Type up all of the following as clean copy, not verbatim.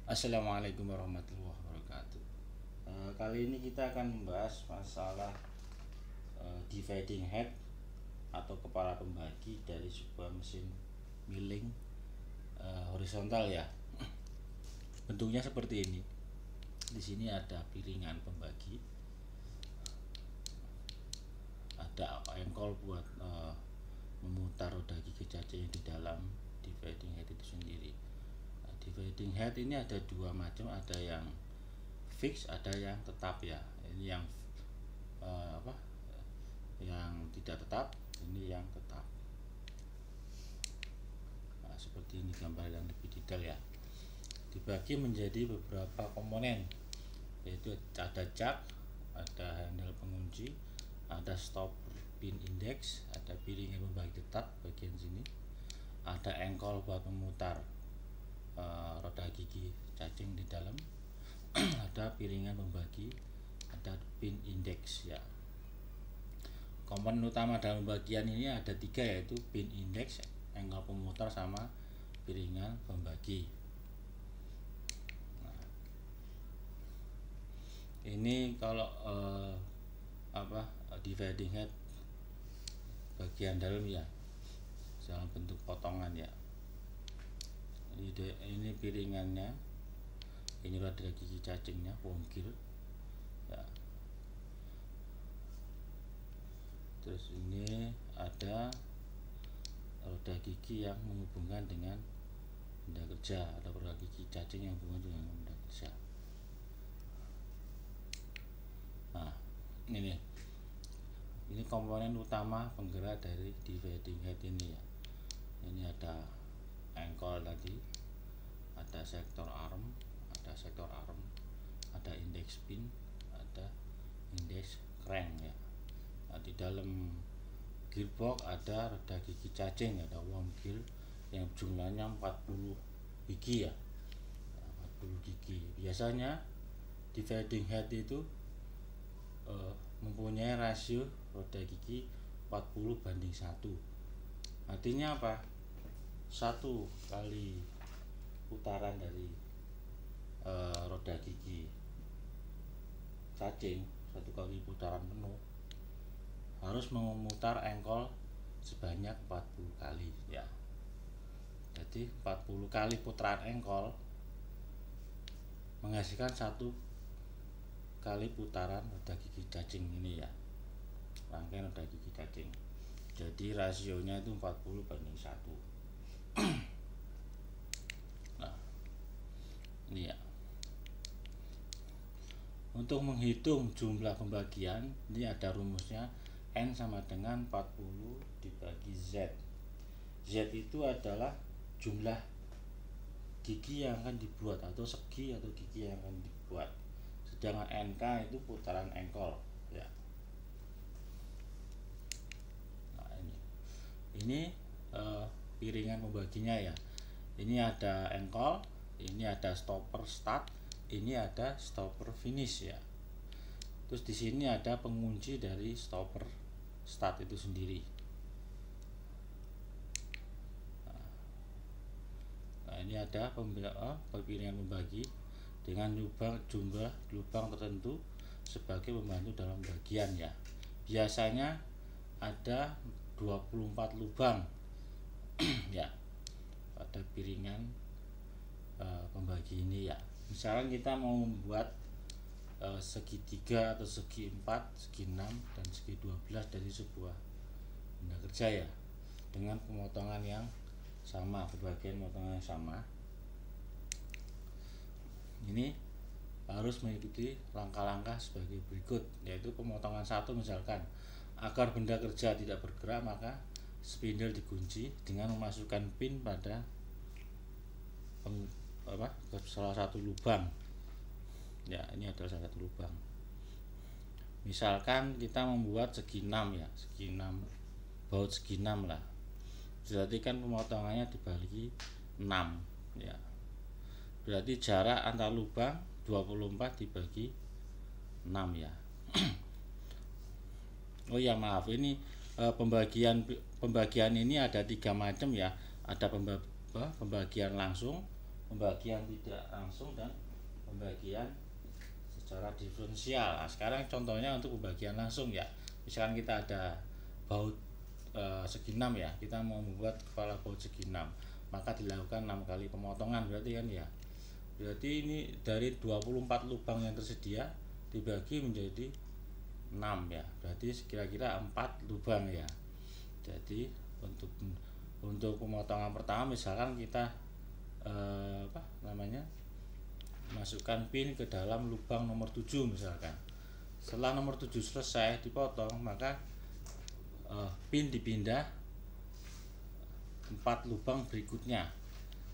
Assalamualaikum warahmatullahi wabarakatuh. Kali ini kita akan membahas masalah dividing head atau kepala pembagi dari sebuah mesin milling horizontal ya. Bentuknya seperti ini. Di sini ada piringan pembagi, ada engkol buat memutar roda gigi cacing di dalam dividing head itu sendiri. Dividing head ini ada dua macam, ada yang fix, ada yang tetap ya. Ini yang yang tidak tetap, ini yang tetap. Nah, seperti ini gambar yang lebih detail ya. Dibagi menjadi beberapa komponen, yaitu ada cak, ada handle pengunci, ada stopper pin index, ada piringan pembagi tetap bagian sini, ada engkol buat memutar roda gigi cacing di dalam, ada piringan pembagi, ada pin index ya. Komponen utama dalam bagian ini ada tiga, yaitu pin index, engkol pemutar, sama piringan pembagi. Nah, ini kalau dividing head bagian dalam ya, dalam bentuk potongan ya. Ini piringannya, ini roda gigi cacingnya, wongkil ya. Terus ini ada roda gigi yang menghubungkan dengan benda kerja, ada roda gigi cacing yang menghubungkan dengan benda kerja. Nah, ini komponen utama penggerak dari dividing head ini ya. Ini ada engkol tadi, ada sektor arm, ada index pin, ada index crank ya. Nah, di dalam gearbox ada roda gigi cacing, ada worm gear yang jumlahnya 40 gigi ya. 40 gigi. Biasanya dividing head itu mempunyai rasio roda gigi 40:1. Artinya apa? Satu kali putaran dari roda gigi cacing, satu kali putaran penuh harus memutar engkol sebanyak 40 kali ya. Jadi 40 kali putaran engkol menghasilkan satu kali putaran roda gigi cacing ini ya, rangkaian roda gigi cacing. Jadi rasionya itu 40:1. Nah, ini ya. Untuk menghitung jumlah pembagian, ini ada rumusnya, N sama dengan 40 dibagi Z. Z itu adalah jumlah gigi yang akan dibuat, atau segi atau gigi yang akan dibuat. Sedangkan NK itu putaran engkol ya. Nah, ini piringan pembaginya ya. Ini ada engkol, ini ada stopper start, ini ada stopper finish ya. Terus di sini ada pengunci dari stopper start itu sendiri. Nah, ini ada piringan pembagi dengan jumlah lubang tertentu sebagai pembantu dalam bagian ya. Biasanya ada 24 lubang ya pada piringan pembagi ini ya. Misalkan kita mau membuat segitiga atau segi 4, segi 6, dan segi 12 dari sebuah benda kerja ya, dengan pemotongan yang sama, pembagian potongan yang sama. Ini harus mengikuti langkah-langkah sebagai berikut, yaitu pemotongan 1, misalkan agar benda kerja tidak bergerak, maka spindle dikunci dengan memasukkan pin pada salah satu lubang ya. Ini adalah salah satu lubang. Misalkan kita membuat segi 6 ya, segi 6, baut segi 6 lah, berarti kan pemotongannya dibagi 6 ya. Berarti jarak antar lubang 24 dibagi 6 ya. Oh ya, maaf, ini pembagian ini ada 3 macam ya. Ada pembagian langsung, pembagian tidak langsung dan pembagian secara diferensial. Nah, sekarang contohnya untuk pembagian langsung ya. Misalkan kita ada baut segi 6 ya, kita mau membuat kepala baut segi 6, maka dilakukan 6 kali pemotongan berarti kan ya. Berarti ini dari 24 lubang yang tersedia dibagi menjadi 6 ya. Berarti kira-kira 4 lubang ya. Jadi untuk pemotongan pertama misalkan kita masukkan pin ke dalam lubang nomor 7 misalkan. Setelah nomor 7 selesai dipotong, maka pin dipindah 4 lubang berikutnya,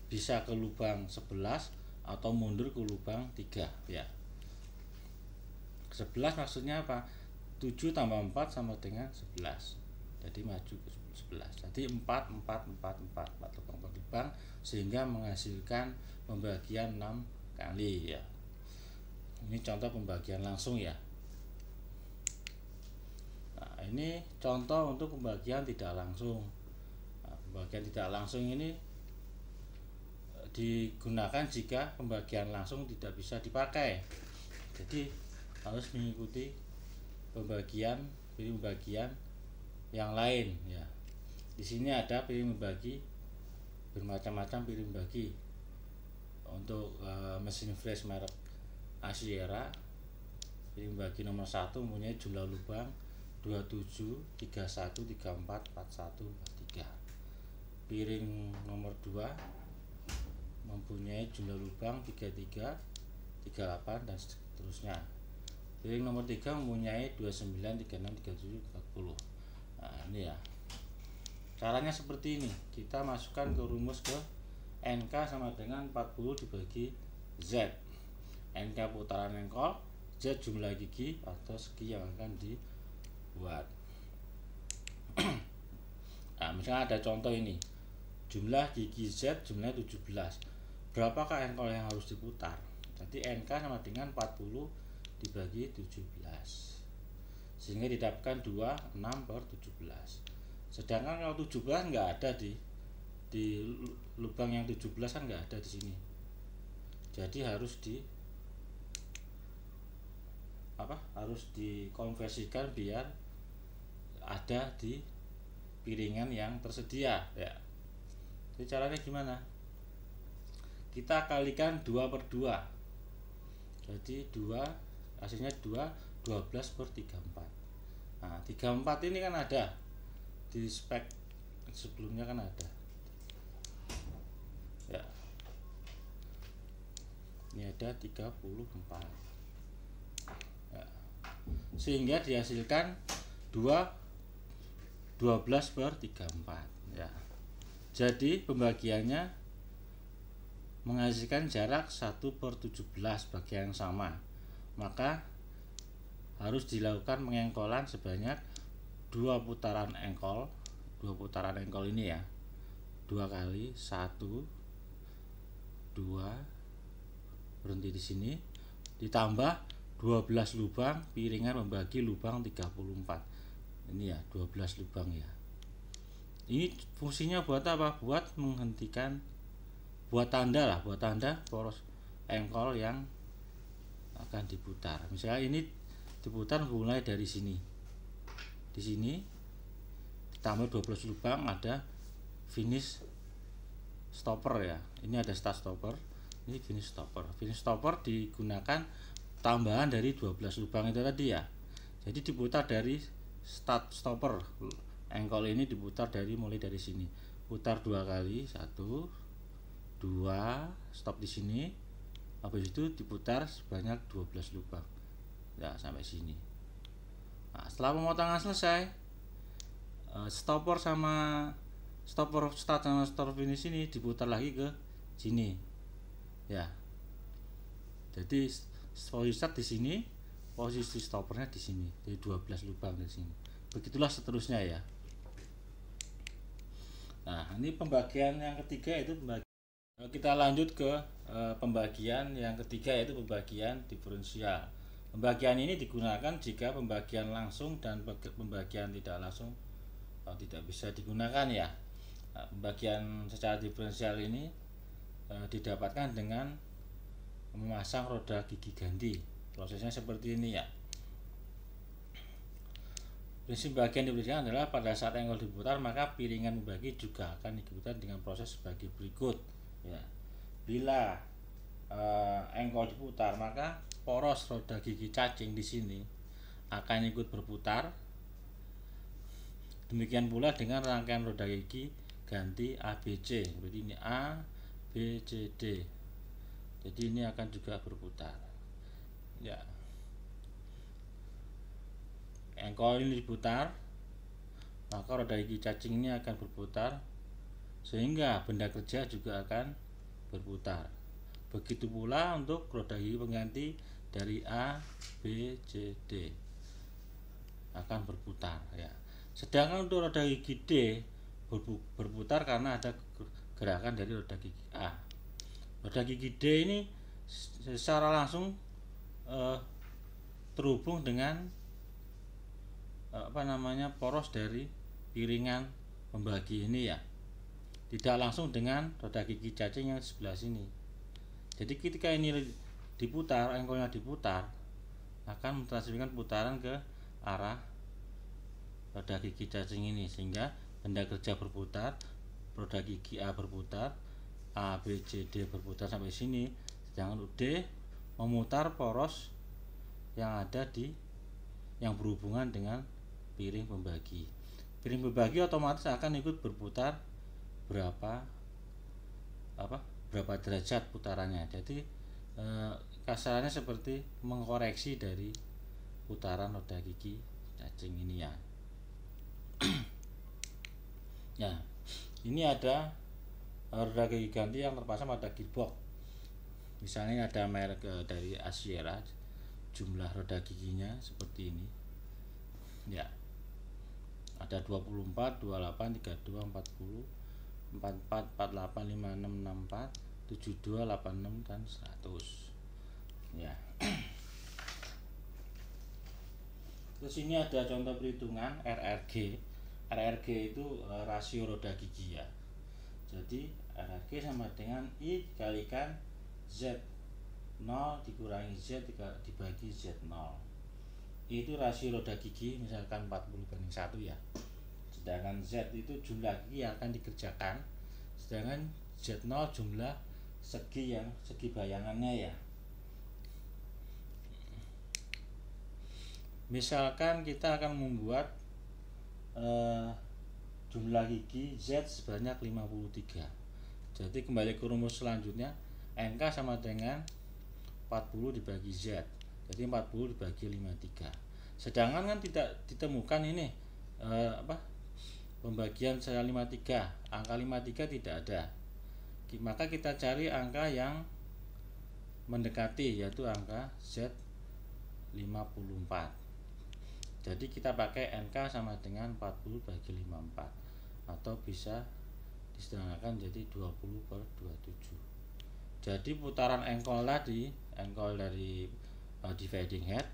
bisa ke lubang 11 atau mundur ke lubang 3 ya. 11 maksudnya apa? 7 tambah 4 sama dengan 11, jadi maju ke 11. Jadi 4 lubang sehingga menghasilkan pembagian 6 kali ya. Ini contoh pembagian langsung ya. Nah, ini contoh untuk pembagian tidak langsung. Nah, pembagian tidak langsung ini digunakan jika pembagian langsung tidak bisa dipakai. Jadi harus mengikuti pembagian yang lain ya. Di sini ada pilih membagi, bermacam-macam pilih membagi. Untuk mesin flash merek Asiera, pilih membagi nomor 1 mempunyai jumlah lubang 27, 31, 34, 41, 43. Piring nomor 2 mempunyai jumlah lubang 33, 38 dan seterusnya. Piring nomor 3 mempunyai 29, 36, 37, 40. Nah, ini ya. Caranya seperti ini. Kita masukkan ke rumus ke NK sama dengan 40 dibagi Z. NK putaran engkol, Z jumlah gigi atau segi yang akan dibuat. Nah, misalnya ada contoh ini. Jumlah gigi Z jumlahnya 17. Berapakah engkol yang harus diputar? Jadi NK sama dengan 40 dibagi 17. Sehingga didapatkan 26/17. Sedangkan kalau 17 nggak ada di lubang yang 17 kan nggak ada di sini. Jadi harus dikonversikan biar ada di piringan yang tersedia ya. Jadi caranya gimana? Kita kalikan 2/2. Jadi 2 hasilnya 12/34. Nah, 34 ini kan ada di spek sebelumnya kan ada ya. Ini ada 34 ya. Sehingga dihasilkan 12/34 ya. Jadi pembagiannya menghasilkan jarak 1/17 bagian yang sama. Maka harus dilakukan pengengkolan sebanyak 2 putaran engkol. 2 putaran engkol ini ya, 2 kali, 1, 2, berhenti di sini, ditambah 12 lubang piringan membagi lubang 34. Ini ya 12 lubang ya. Ini fungsinya buat apa? Buat menghentikan, buat tanda poros engkol yang akan diputar. Misalnya ini diputar mulai dari sini. Di sini ditambah 12 lubang, ada finish stopper ya. Ini ada start stopper, ini finish stopper. Finish stopper digunakan tambahan dari 12 lubang itu tadi ya. Jadi diputar dari start stopper. Engkol ini diputar mulai dari sini. Putar 2 kali, 1, 2, stop di sini. Habis itu diputar sebanyak 12 lubang. Ya, sampai sini. Nah, setelah pemotongan selesai, stopper start sama stopper finish ini diputar lagi ke sini ya. Jadi posisi start di sini, posisi stoppernya di sini. Jadi 12 lubang di sini. Begitulah seterusnya ya. Nah, ini pembagian yang ketiga, itu kita lanjut ke pembagian yang ketiga, yaitu pembagian diferensial. Pembagian ini digunakan jika pembagian langsung dan pembagian tidak langsung tidak bisa digunakan ya. Nah, pembagian secara diferensial ini didapatkan dengan memasang roda gigi ganti. Prosesnya seperti ini ya. Prinsip bagian diberikan adalah pada saat engkol diputar maka piringan pembagi juga akan diputar dengan proses sebagai berikut ya. Bila engkol diputar maka poros roda gigi cacing di sini akan ikut berputar. Demikian pula dengan rangkaian roda gigi ganti ABC. Berarti ini A, B, C, D. Jadi ini akan juga berputar. Ya. Engkol ini diputar, maka roda gigi cacing ini akan berputar sehingga benda kerja juga akan berputar. Begitu pula untuk roda gigi pengganti dari A, B, C, D akan berputar ya. Sedangkan untuk roda gigi D berputar karena ada gerakan dari roda gigi A. Roda gigi D ini secara langsung terhubung dengan poros dari piringan pembagi ini ya. Tidak langsung dengan roda gigi cacing yang sebelah sini. Jadi ketika ini diputar, engkolnya diputar, akan mentransferkan putaran ke arah roda gigi cacing ini sehingga benda kerja berputar, roda gigi A berputar, A, B, C, D berputar sampai sini, sedangkan D memutar poros yang ada yang berhubungan dengan piring pembagi. Piring pembagi otomatis akan ikut berputar berapa derajat putarannya. Jadi kasarannya seperti mengkoreksi dari putaran roda gigi cacing ini ya. Ya, ini ada roda gigi ganti yang terpasang pada gearbox. Misalnya ada merek dari Asiera, jumlah roda giginya seperti ini. Ya. Ada 24, 28, 32, 40, 44, 48, 56, 64, 72, 86 dan 100. Ya. Terus ini ada contoh perhitungan RRG. RRG itu rasio roda gigi ya. Jadi RRG sama dengan I dikalikan Z0 dikurangi Z dibagi Z0. I itu rasio roda gigi misalkan 40/1 ya. Sedangkan Z itu jumlah gigi yang akan dikerjakan. Sedangkan Z0 jumlah segi bayangannya ya. Misalkan kita akan membuat jumlah gigi Z sebanyak 53. Jadi kembali ke rumus selanjutnya, NK sama dengan 40 dibagi Z. Jadi 40 dibagi 53. Sedangkan kan tidak ditemukan ini pembagian secara 53. Angka 53 tidak ada. Maka kita cari angka yang mendekati, yaitu angka Z 54. Jadi kita pakai NK sama dengan 40 bagi 54 atau bisa disederhanakan jadi 20/27. Jadi putaran engkol tadi, engkol dari dividing head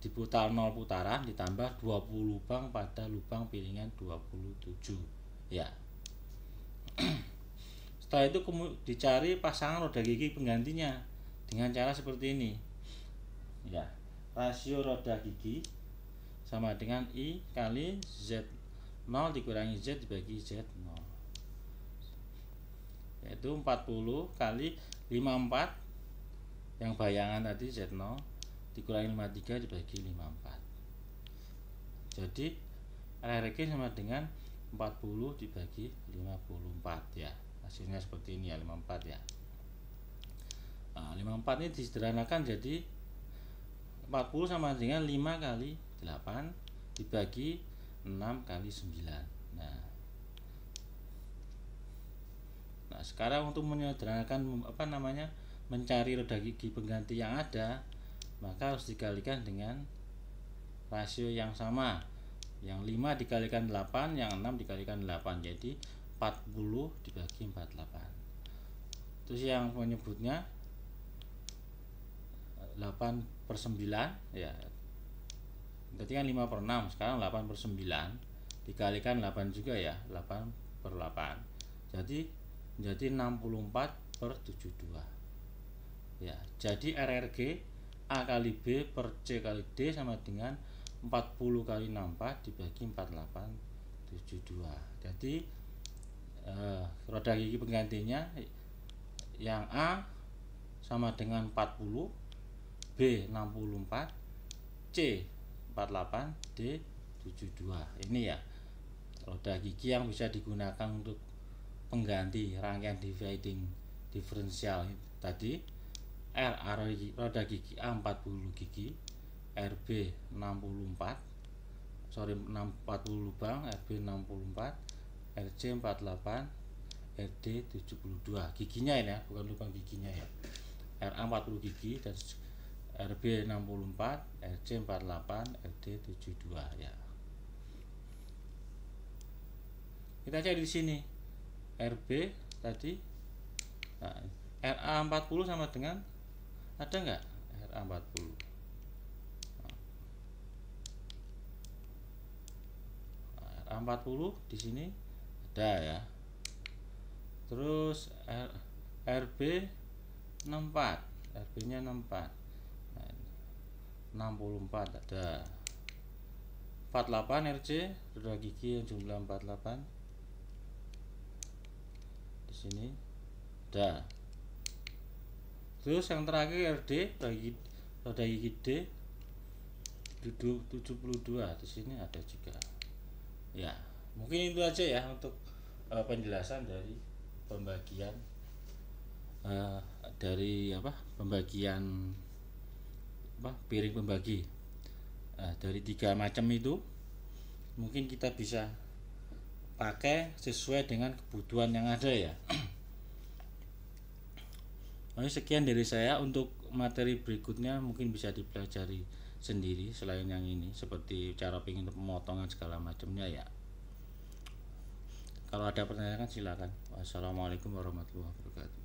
diputar 0 putaran ditambah 20 lubang pada lubang piringan 27 ya. Setelah itu dicari pasangan roda gigi penggantinya dengan cara seperti ini ya. Rasio roda gigi sama dengan I kali Z0 dikurangi Z dibagi Z0, yaitu 40 kali 54 yang bayangan tadi Z0 dikurangi 53 dibagi 54. Jadi RRG sama dengan 40 dibagi 54 ya. Hasilnya seperti ini ya, 54 ya. Nah, 54 ini disederhanakan jadi 40 sama dengan 5 kali 8 dibagi 6 kali 9. Nah, sekarang untuk menyederhanakan mencari roda gigi pengganti yang ada, maka harus dikalikan dengan rasio yang sama. Yang 5 dikalikan 8, yang 6 dikalikan 8. Jadi 40 dibagi 48. Terus yang menyebutnya 8/9 ya. Berarti kan 5/6, sekarang 8/9 dikalikan 8 juga ya, 8/8. Jadi menjadi 64/72 ya. Jadi RRG A kali B per C kali D sama dengan 40 kali 64 dibagi 48/72. Jadi roda gigi penggantinya yang A sama dengan 40, B 64, C 48, D 72. Ini ya roda gigi yang bisa digunakan untuk pengganti rangkaian dividing diferensial tadi. Roda gigi A 40 gigi, RB 40 lubang, RB 64, RC 48, RD 72. Giginya ini ya, bukan lubang giginya ya. RA 40 gigi dan RB 64, RC 48, RD 72 ya. Kita cari di sini RB tadi. Nah, RA 40 sama dengan, ada nggak RA 40? RA 40 di sini ada ya. Terus RB 64, RB nya 64, 64 ada. 48 RC, roda gigi yang jumlah 48 di sini ada. Terus yang terakhir RD, roda gigi D 72 di sini ada juga ya. Mungkin itu aja ya untuk penjelasan dari pembagian piring pembagi dari 3 macam itu. Mungkin kita bisa pakai sesuai dengan kebutuhan yang ada ya. Sekian dari saya. Untuk materi berikutnya mungkin bisa dipelajari sendiri selain yang ini, seperti cara pemotongan segala macamnya ya. Kalau ada pertanyaan silakan. Wassalamualaikum warahmatullahi wabarakatuh.